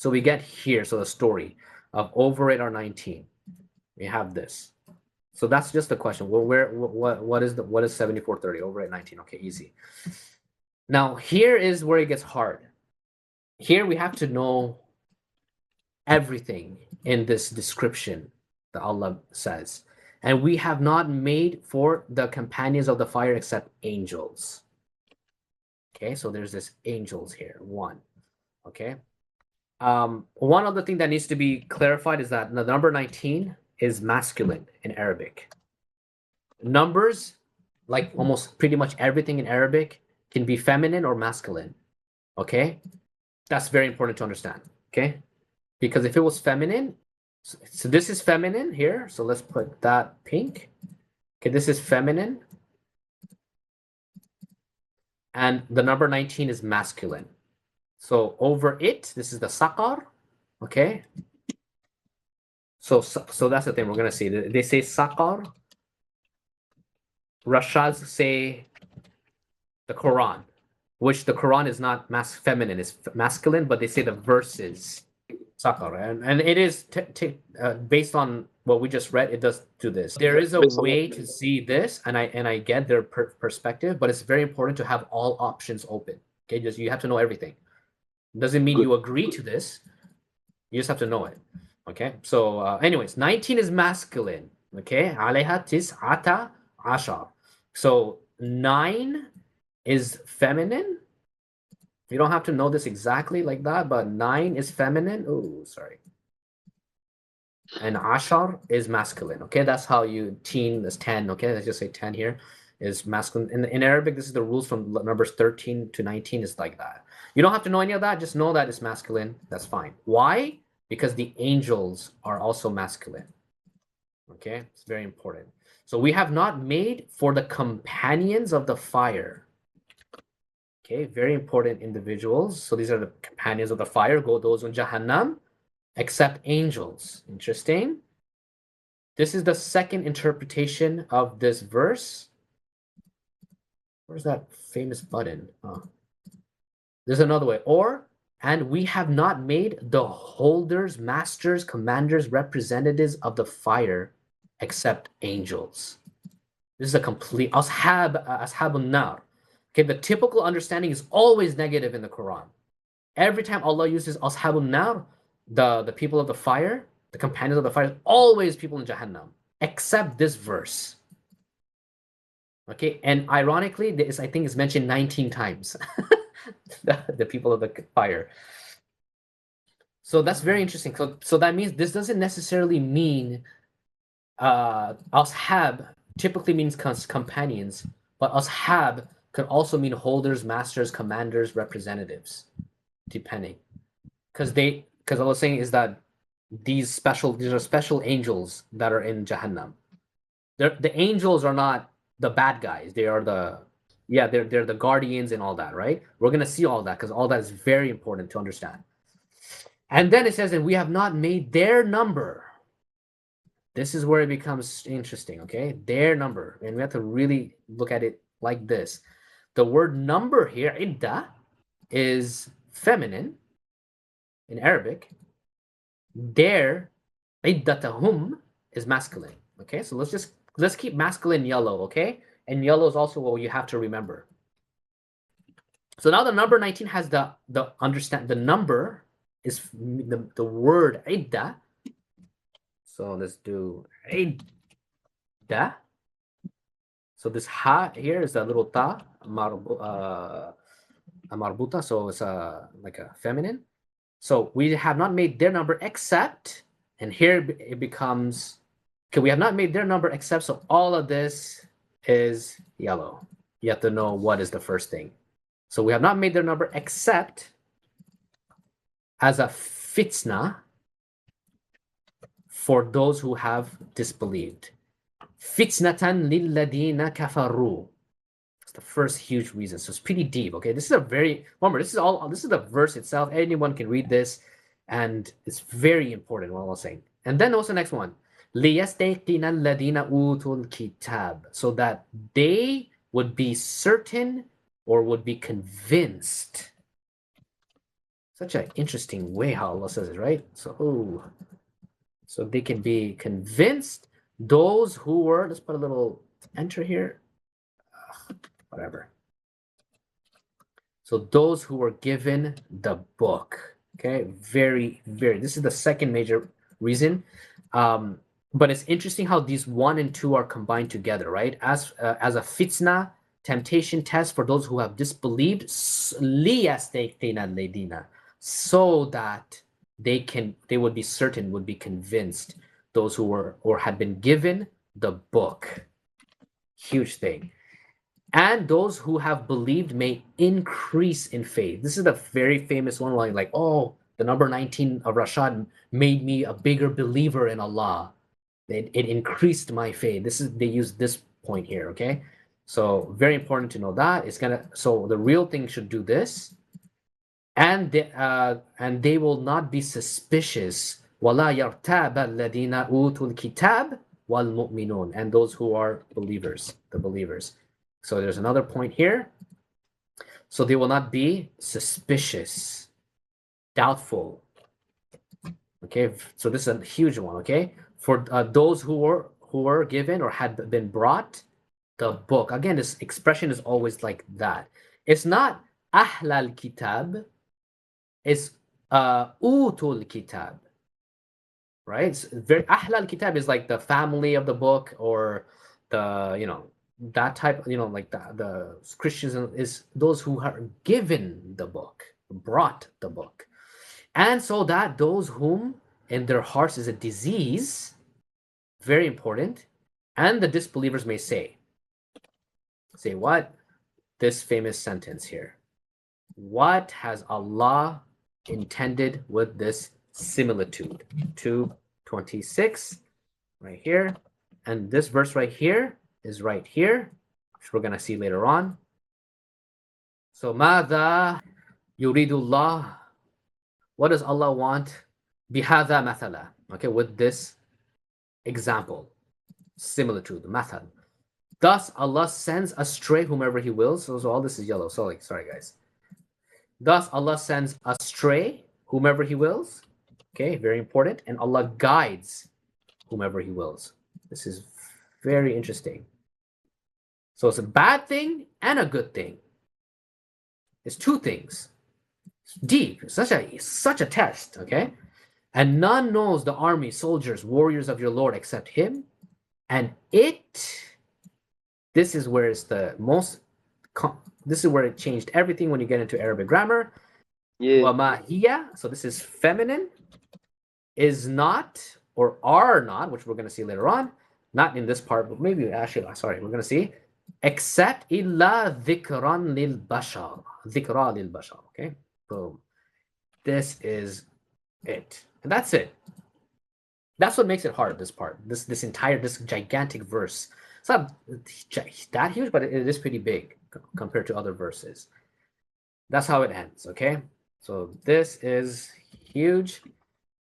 So we get here, so the story of over 8 or 19. We have this. So that's just the question. Well, what is 7430 over 8, 19? Okay, easy. Now here is where it gets hard. Here we have to know everything in this description that Allah says. And we have not made for the companions of the fire except angels. Okay, so there's this angels here, one. Okay. One other thing that needs to be clarified is that the number 19 is masculine in Arabic. Numbers, like almost pretty much everything in Arabic, can be feminine or masculine. Okay, that's very important to understand. Okay, because if it was feminine, so this is feminine here. So let's put that pink. Okay, this is feminine. And the number 19 is masculine. So over it, this is the sakar. Okay. So that's the thing we're going to see. They say sakar. Rashads say the Quran, which the Quran is not feminine, it's masculine, but they say the verses sakar. And it is based on what we just read, it does do this. There is a way to see this, and I get their perspective, but it's very important to have all options open. Okay, just you have to know everything. Doesn't mean you agree to this. You just have to know it. Okay. So, anyways, 19 is masculine. Okay. Alayha tis'ata ashar. So 9 is feminine. You don't have to know this exactly like that, but 9 is feminine. Oh, sorry. And ashar is masculine. Okay. That's how you teen is 10. Okay. Let's just say 10 here is masculine. In Arabic, this is the rules from numbers 13 to 19 is like that. You don't have to know any of that. Just know that it's masculine. That's fine. Why? Because the angels are also masculine. Okay, it's very important. So we have not made for the companions of the fire. Okay, very important individuals. So these are the companions of the fire. Go those in Jahannam, except angels. Interesting. This is the second interpretation of this verse. Where's that famous button? Oh. There's another way. Or, and we have not made the holders, masters, commanders, representatives of the fire except angels. This is a complete ashabun nar. Okay, the typical understanding is always negative in the Quran. Every time Allah uses ashabun nar, the people of the fire, the companions of the fire, always people in Jahannam, except this verse. Okay, and ironically, this I think is mentioned 19 times. the people of the fire. So that's very interesting. So that means this doesn't necessarily mean ashab typically means companions, but ashab could also mean holders, masters, commanders, representatives, depending. Because I was saying is that these are special angels that are in Jahannam. The angels are not the bad guys. They are they're the guardians and all that, right? We're gonna see all that because all that is very important to understand. And then it says, and we have not made their number. This is where it becomes interesting, okay? Their number. And we have to really look at it like this. The word number here, idda, is feminine in Arabic. Their, iddatahum, is masculine. Okay, so let's keep masculine yellow, okay? And yellow is also what you have to remember. So now the number 19 has the number is the word idda. So let's do idda. So this ha here is a little ta marbuta, so it's like a feminine. So we have not made their number except, and here it becomes, okay, we have not made their number except, so all of this is yellow. You have to know what is the first thing. So we have not made their number except as a fitna for those who have disbelieved. Fitnatan lilladina kafaru. It's the first huge reason. So it's pretty deep. Okay, this is remember, this is the verse itself. Anyone can read this, and it's very important what I was saying. And then what's the next one? لِيَسْتَيْقِنَ الَّذِينَ أُوتُوا الْكِتَابَ, so that they would be certain or would be convinced. Such an interesting way how Allah says it, right? So they can be convinced. Those who were, let's put a little enter here. Whatever. So those who were given the book. Okay, this is the second major reason. But it's interesting how these 1 and 2 are combined together, right? As a fitna, temptation test for those who have disbelieved, so that they would be certain, would be convinced, those who were or had been given the book. Huge thing. And those who have believed may increase in faith. This is the very famous one, like, oh, the number 19 of Rashad made me a bigger believer in Allah. It increased my faith. They use this point here, okay? So very important to know that. So the real thing should do this. And they will not be suspicious. وَلَا يَرْتَابَ الَّذِينَ أُوتُوا الْكِتَابَ وَالْمُؤْمِنُونَ. And those who are believers, the believers. So there's another point here. So they will not be suspicious, doubtful. Okay, so this is a huge one. Okay, for those who were given or had been brought the book. Again, this expression is always like that. It's not ahlal kitab. It's utul kitab. Right? It's very ahlal kitab is like the family of the book, or the that type, like the Christians is those who are given the book, brought the book. And so that those whom in their hearts is a disease, very important, and the disbelievers may say what? This famous sentence here. What has Allah intended with this similitude? 2:26 right here. And this verse right here is right here, which we're going to see later on. So, ماذا يريد الله? What does Allah want? بهذا مثلا. Okay, with this example, similitude, mathal. Thus, Allah sends astray whomever He wills. So all this is yellow. Sorry, guys. Thus, Allah sends astray whomever He wills. Okay, very important. And Allah guides whomever He wills. This is very interesting. So it's a bad thing and a good thing. It's two things. It's deep. Such a test. Okay, and none knows the army, soldiers, warriors of your Lord except Him. And this is where it's the most. This is where it changed everything when you get into Arabic grammar. Yeah. So this is feminine. Is not or are not, which we're going to see later on. Not in this part, but maybe actually, sorry, we're going to see. Except illa dhikran lil bashar. Dhikra lil bashar. Okay. Boom. This is it. And that's it. That's what makes it hard, this part. This gigantic verse. It's not that huge, but it is pretty big compared to other verses. That's how it ends, okay? So this is huge.